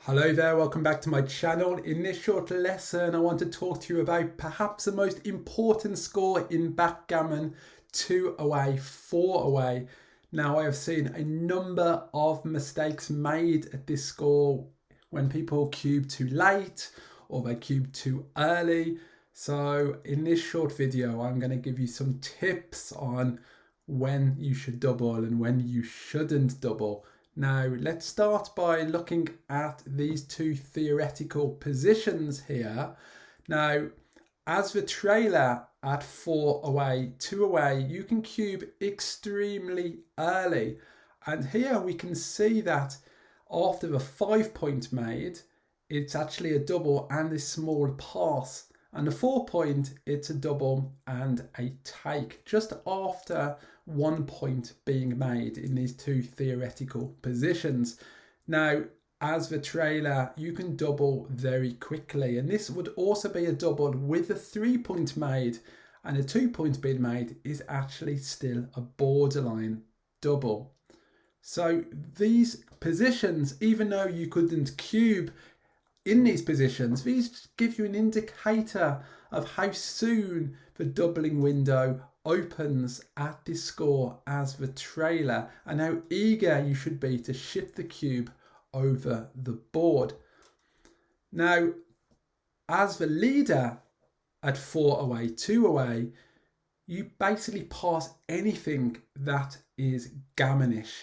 Hello there, welcome back to my channel. In this short lesson I want to talk to you about perhaps the most important score in backgammon: 2 away, 4 away. Now I have seen a number of mistakes made at this score when people cube too late or they cube too early. So in this short video I'm going to give you some tips on when you should double and when you shouldn't double. Now let's start by looking at these two theoretical positions here. Now as the trailer at 4 away, 2 away, you can cube extremely early, and here we can see that after the 5 point made it's actually a double and a small pass, and the 4 point it's a double and a take just after 1 point being made in these two theoretical positions. Now as the trailer you can double very quickly, and this would also be a double with a 3 point made, and a 2 point being made is actually still a borderline double. So these positions, even though you couldn't cube in these positions, these give you an indicator of how soon the doubling window opens at this score as the trailer, and how eager you should be to shift the cube over the board. Now as the leader at 4 away, 2 away, you basically pass anything that is gammonish,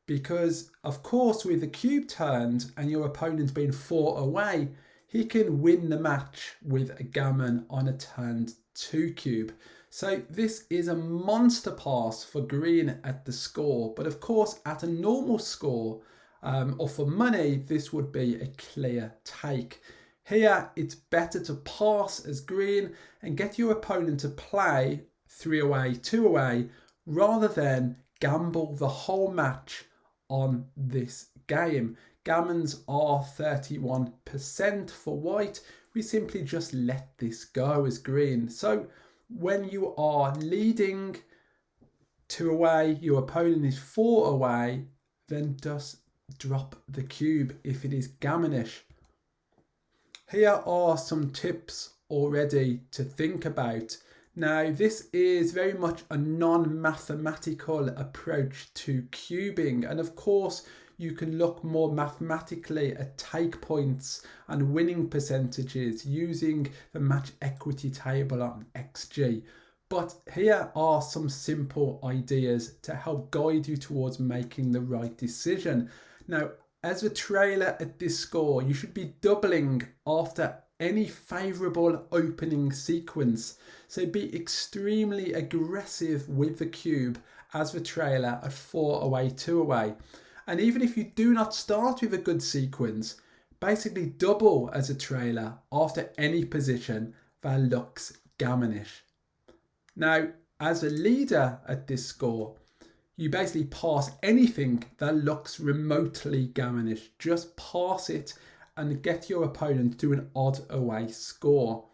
because of course with the cube turned and your opponent being 4 away, he can win the match with a gammon on a turned 2 cube. So this is a monster pass for green at the score, but of course at a normal score or for money this would be a clear take. Here it's better to pass as green and get your opponent to play 3 away, 2 away, rather than gamble the whole match on this game. Gammons are 31% for white. We simply just let this go as green. So when you are leading 2 away, your opponent is 4 away, then just drop the cube if it is gammonish. Here are some tips already to think about. Now this is very much a non-mathematical approach to cubing, and of course you can look more mathematically at take points and winning percentages using the match equity table on XG. But here are some simple ideas to help guide you towards making the right decision. Now as a trailer at this score, you should be doubling after any favourable opening sequence. So be extremely aggressive with the cube as the trailer at 4 away, 2 away. And even if you do not start with a good sequence, basically double as a trailer after any position that looks gammonish. Now as a leader at this score, you basically pass anything that looks remotely gammonish. Just pass it and get your opponent to an odd away score,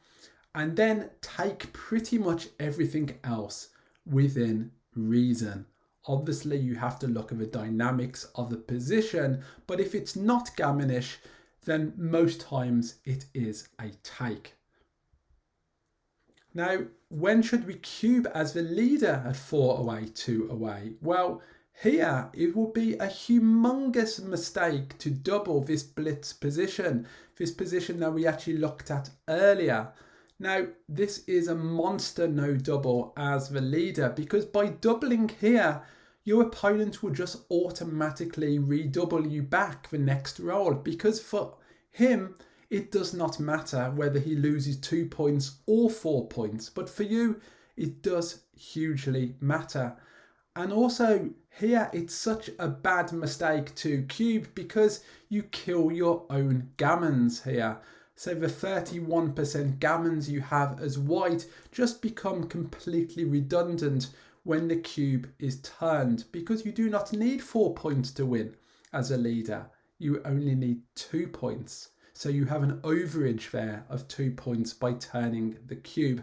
and then take pretty much everything else within reason. Obviously you have to look at the dynamics of the position, but if it's not gammonish then most times it is a take. Now when should we cube as the leader at 4 away, 2 away? Well, here it will be a humongous mistake to double this blitz position, this position that we actually looked at earlier. Now this is a monster no double as the leader, because by doubling here your opponent will just automatically redouble you back the next roll, because for him it does not matter whether he loses 2 points or 4 points, but for you it does hugely matter. And also here it's such a bad mistake to cube because you kill your own gammons here. So the 31% gammons you have as white just become completely redundant when the cube is turned, because you do not need 4 points to win as a leader. You only need 2 points. So you have an overage there of 2 points by turning the cube.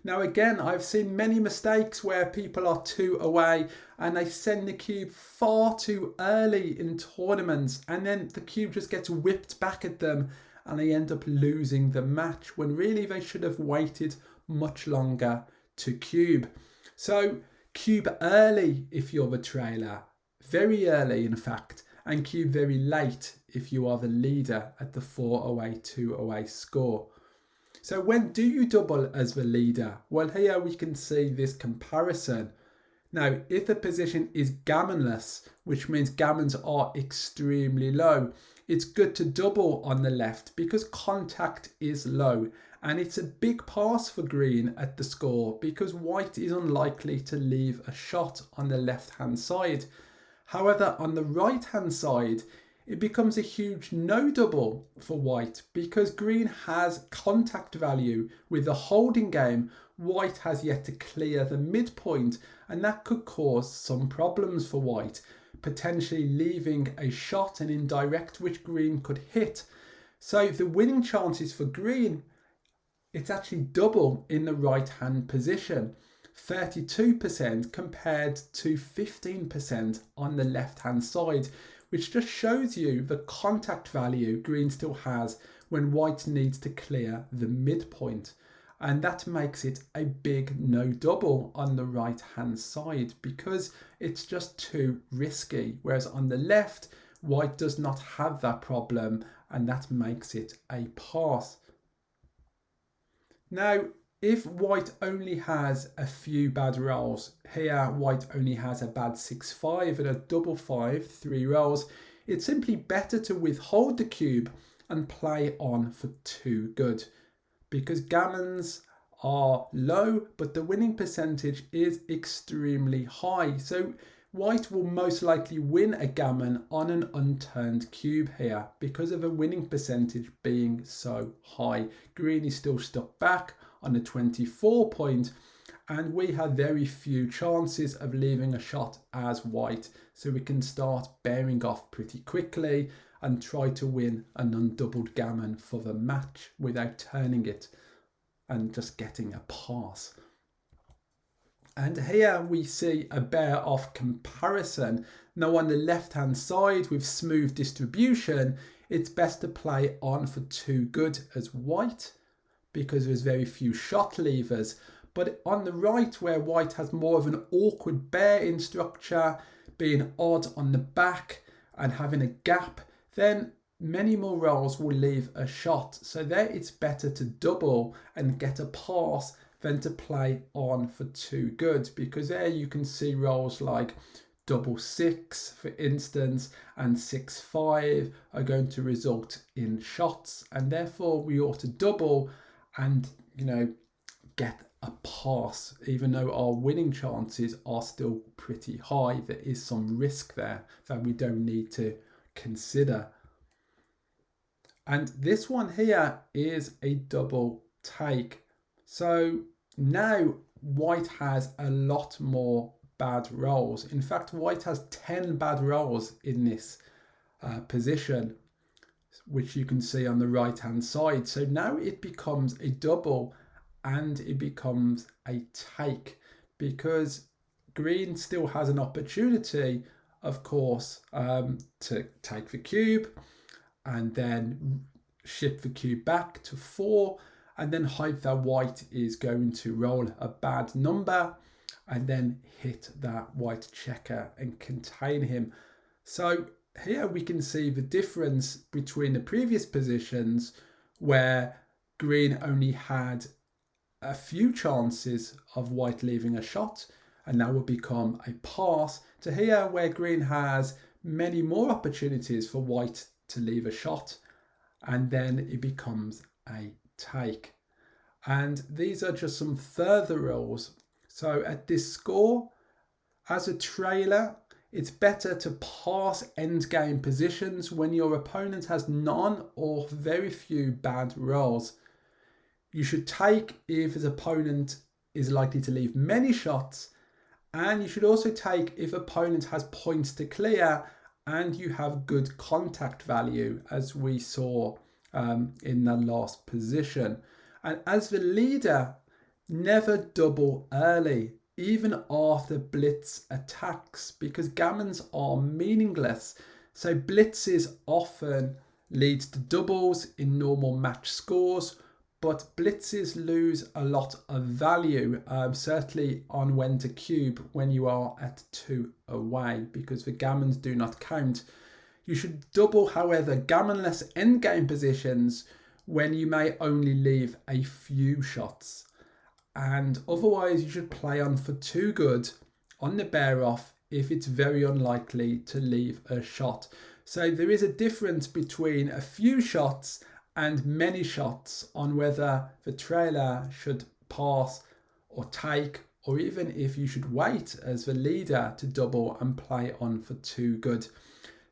Now again, I've seen many mistakes where people are 2 away and they send the cube far too early in tournaments, and then the cube just gets whipped back at them and they end up losing the match when really they should have waited much longer to cube. So cube early if you're the trailer, very early in fact, and cube very late if you are the leader at the 4 away, 2 away score. So when do you double as the leader? Well, here we can see this comparison. Now, if the position is gammonless, which means gammons are extremely low, it's good to double on the left because contact is low, and it's a big pass for green at the score because white is unlikely to leave a shot on the left-hand side. However, on the right-hand side, it becomes a huge no double for white because green has contact value. With the holding game, white has yet to clear the midpoint, and that could cause some problems for white, potentially leaving a shot and indirect which green could hit. So the winning chances for green, it's actually double in the right hand position, 32% compared to 15% on the left hand side, which just shows you the contact value green still has when white needs to clear the midpoint. And that makes it a big no double on the right hand side because it's just too risky. Whereas on the left, white does not have that problem, and that makes it a pass. Now, if white only has a few bad rolls, here white only has a bad 6-5 and a double 5, 3 rolls, it's simply better to withhold the cube and play on for 2 good. Because gammons are low, but the winning percentage is extremely high. So white will most likely win a gammon on an unturned cube here because of the winning percentage being so high. Green is still stuck back on a 24 point, and we have very few chances of leaving a shot as white. So we can start bearing off pretty quickly and try to win an undoubled gammon for the match without turning it and just getting a pass. And here we see a bear off comparison. Now on the left hand side with smooth distribution, it's best to play on for 2 good as white because there's very few shot levers. But on the right, where white has more of an awkward bear in structure, being odd on the back and having a gap, then many more rolls will leave a shot. So there it's better to double and get a pass than to play on for 2 good, because there you can see rolls like double 6, for instance, and 6-5 are going to result in shots, and therefore we ought to double and, you know, get a pass. Even though our winning chances are still pretty high, there is some risk there that we don't need to consider. And this one here is a double take. So now white has a lot more bad rolls. In fact, white has 10 bad rolls in this position, which you can see on the right hand side. So now it becomes a double and it becomes a take, because green still has an opportunity, of course, to take the cube and then ship the cube back to 4, and then hope that white is going to roll a bad number and then hit that white checker and contain him. So here we can see the difference between the previous positions, where green only had a few chances of white leaving a shot and that would become a pass, to here where green has many more opportunities for white to leave a shot and then it becomes a take. And these are just some further rolls. So at this score, as a trailer, it's better to pass endgame positions when your opponent has none or very few bad rolls. You should take if his opponent is likely to leave many shots, and you should also take if opponent has points to clear and you have good contact value, as we saw in the last position. And as the leader, Never double early, even after blitz attacks, because gammons are meaningless. So blitzes often lead to doubles in normal match scores, but blitzes lose a lot of value, certainly on when to cube when you are at 2 away, because the gammons do not count. You should double, however, gammonless endgame positions when you may only leave a few shots. And otherwise you should play on for 2 good on the bear off if it's very unlikely to leave a shot. So there is a difference between a few shots and many shots on whether the trailer should pass or take, or even if you should wait as the leader to double and play on for 2 good.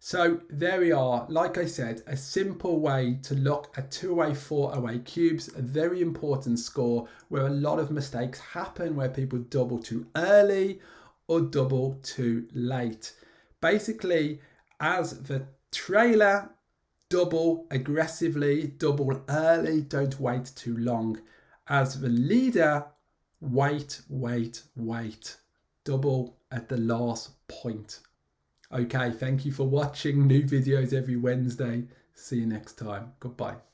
So there we are, like I said, a simple way to look at 2 away, 4 away cubes, a very important score where a lot of mistakes happen, where people double too early or double too late. Basically, as the trailer, double aggressively, double early, don't wait too long. As the leader, wait, double at the last point. Okay, thank you for watching. New videos every Wednesday. See you next time. Goodbye.